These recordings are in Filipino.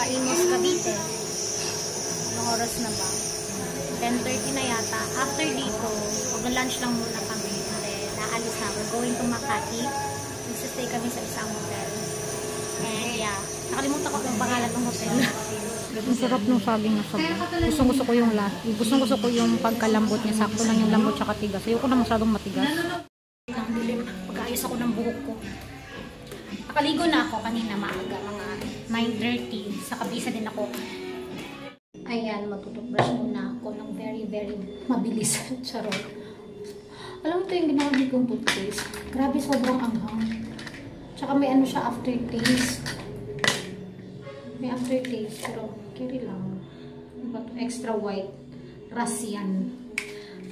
Imos, Cavite. Anong oras na ba? 10:30 na yata. After dito, mag-lunch lang muna kami. Then, naalis na. We're going to Makati. Magsistay kami sa isang hotel. And yeah, nakalimutan ko yung pangalan ng hotel. Ang sarap ng saging na sabaw. Gustong-gusto ko yung Gustong-gusto ko yung pagkalambot niya. Sakto lang yung lambot tsaka tigas. Ayoko na masyadong matigas. Ang dilim. Pag-ayos ako ng buhok ko. Nakaligo na ako kanina maaga. Mga 9:30. Sa kabisa din ako. Ayan, matutubrush muna ako ng very, very mabilis. Charot. Alam mo ito yung ginawag kong toothpaste. Grabe, sobrang anghang. Tsaka may ano siya, aftertaste. May aftertaste, pero carry lang. Ano to? Extra white. Russian.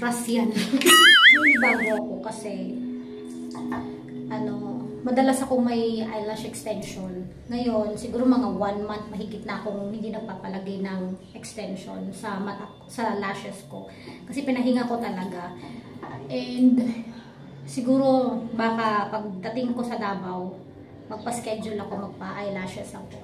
Hindi bago ako kasi madalas ako may eyelash extension. Ngayon, siguro mga 1 month mahigit na akong hindi nagpapalagay ng extension sa lashes ko. Kasi pinahinga ko talaga. And siguro baka pagdating ko sa Davao, magpa-schedule ako, magpa-eyelashes ako.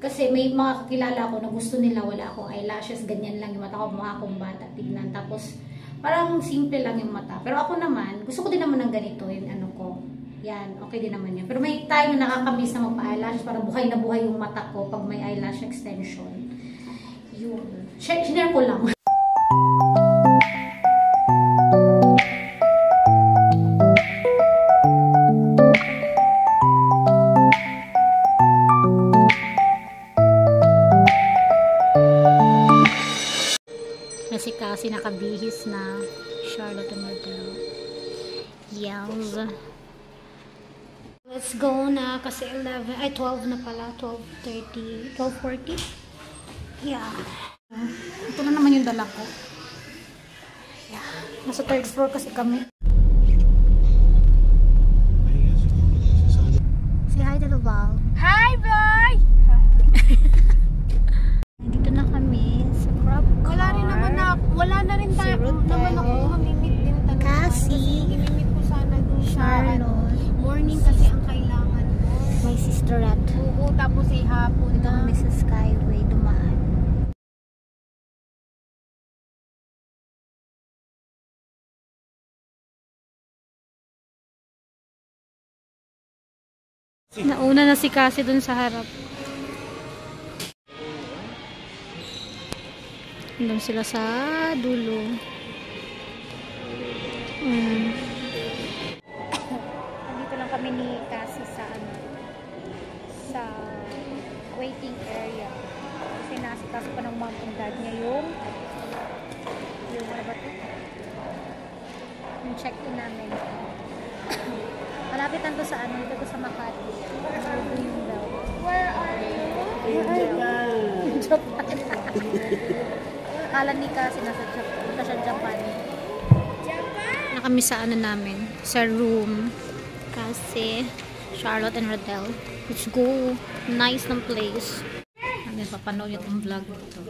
Kasi may mga kakilala ko na gusto nila wala akong eyelashes, ganyan lang yung mata ko, mukha akong bata tignan. Tapos parang simple lang yung mata. Pero ako naman, gusto ko din naman ng ganito yung ano ko. Yan, okay din naman yan. Pero may time na nakakamiss na magpa-eyelash para buhay na buhay yung mata ko pag may eyelash extension. Yun. Share ko lang. Kasi nakabihis na Charlotte and Rodel. Yes. Let's go na kasi 12 na pala, 12:30, 12:40. Yeah. Ito na naman yung dala ko. Yeah. Nasa 3rd floor kasi kami. Say hi to the vlog. Hi, boy! Dito na kami sa crop car. Wala na rin tayo. Naman ako mamimit din talaga. Kasi imimit ko sana doon sa morning kasi ang kailangan mo. My sisterette. Oo, tapos hapon Dito na. kami sa Skyway dumaan. Nauna na si Cassie dun sa harap. Doon sila sa dulo. Nandito lang kami ni Cassie sa waiting area. Kasi nasikaso pa ng mom and dad niya yung ano ba ito? Yung check-in namin. Malapit lang to sa dito to sa Makati. Where are you? In Japan. Akala ni Cassie nasa Japan. Na kami sa namin, sa room. Kasi Charlotte and Rodel. Let's go. Nice ng place. Hanggang papanood nyo itong vlog dito.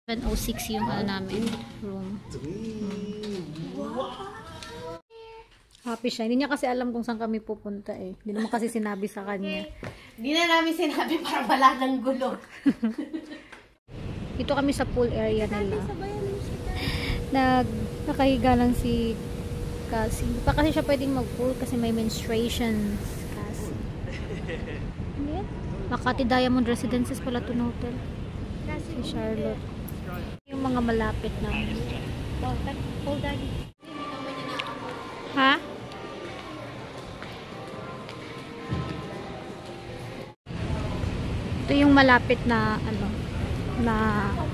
7:06 yung namin room. Happy siya. Hindi niya kasi alam kung saan kami pupunta eh. Hindi naman kasi sinabi sa kanya. Hindi na namin sinabi para wala ng gulo. Dito kami sa pool area nila. Nakahiga lang si Cassie. Hindi pa kasi siya pwedeng mag-pool kasi may menstruation. Cassie. Makati Diamond Residences pala ito na hotel. Si Charlotte. Yung mga malapit na. Hold on. Ha? Ito yung malapit na na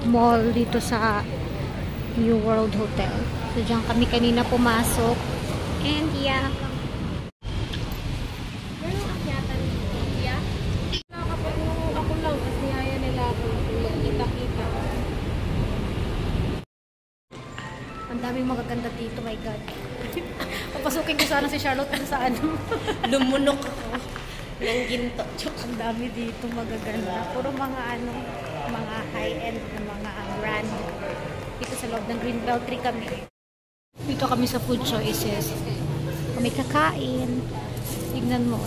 mall dito sa New World Hotel. So diyan kami kanina pumasok. And yeah. Ako lang kasi ayaw nila ako kita-kita. Ang daming magaganda dito, my God. Papasukin ko sana si Charlotte kung saan. Lumunok ako. Ng ginto. Ang dami dito magaganda. Puro mga mga high-end na mga brand. Dito sa loob ng Greenbelt 3 kami. Dito kami sa food choices. Kami kakain. Tignan mo.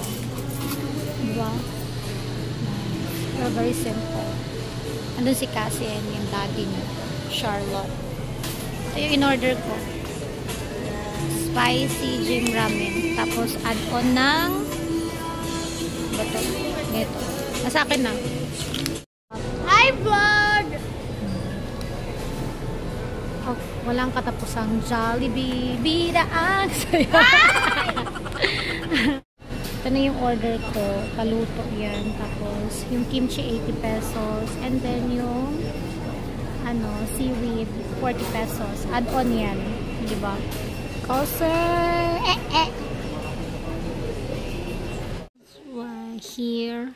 Diba? Nice. Very simple. Andun si Cassie and yung daddy niya, Charlotte. Ito yung in-order ko. Spicy Jim Ramen. Tapos add-on ng ito. Nasa akin na. Hi, vlog! Oh, walang katapusang Jollibee. Bidaan! Ito na yung order ko. Paluto yan. Tapos, yung kimchi 80 pesos. And then yung seaweed 40 pesos. Add-on yan. Diba? Kasi, here.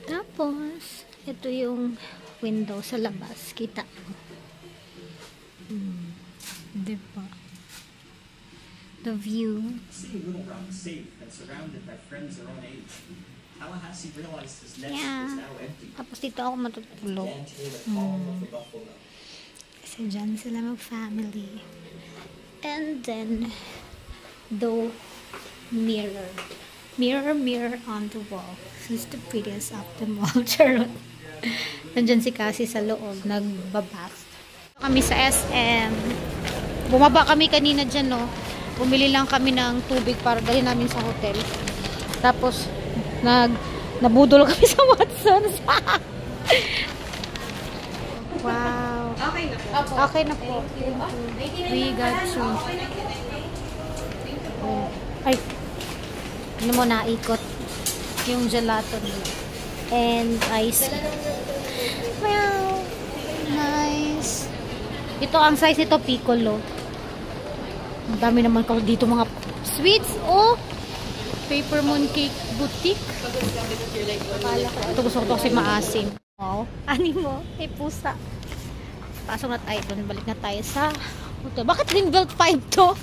Tapos, ito yung window sa labas. Kita. Diba? The view. Seeing Little Rock safe and surrounded by friends their own age, Tallahassee realized his nest Yeah. was now empty. Tapos dito ako matutulog. Kasi dyan sila mag-family. And then, the mirror. Mirror on the wall. This is the prettiest of them all. Charot. Nandyan si Cassie sa loob. Nagbabath. Kami sa SM. Bumaba kami kanina dyan, no? Bumili lang kami ng tubig para dali namin sa hotel. Tapos, nabudol kami sa Watson's. Wow. Okay na po. Okay na po. We got you. Ay. Ano mo naikot yung gelato nila. And ice. Wow. Nice. Ito ang size nito piccolo. Ang dami naman ko dito mga sweets. Oh. Paper mooncake boutique. Ito gusto ko kasi maasim. Wow. Animo. May pusa. Pasok na tayo doon. Balik na tayo sa hotel. Bakit din belt 5 to?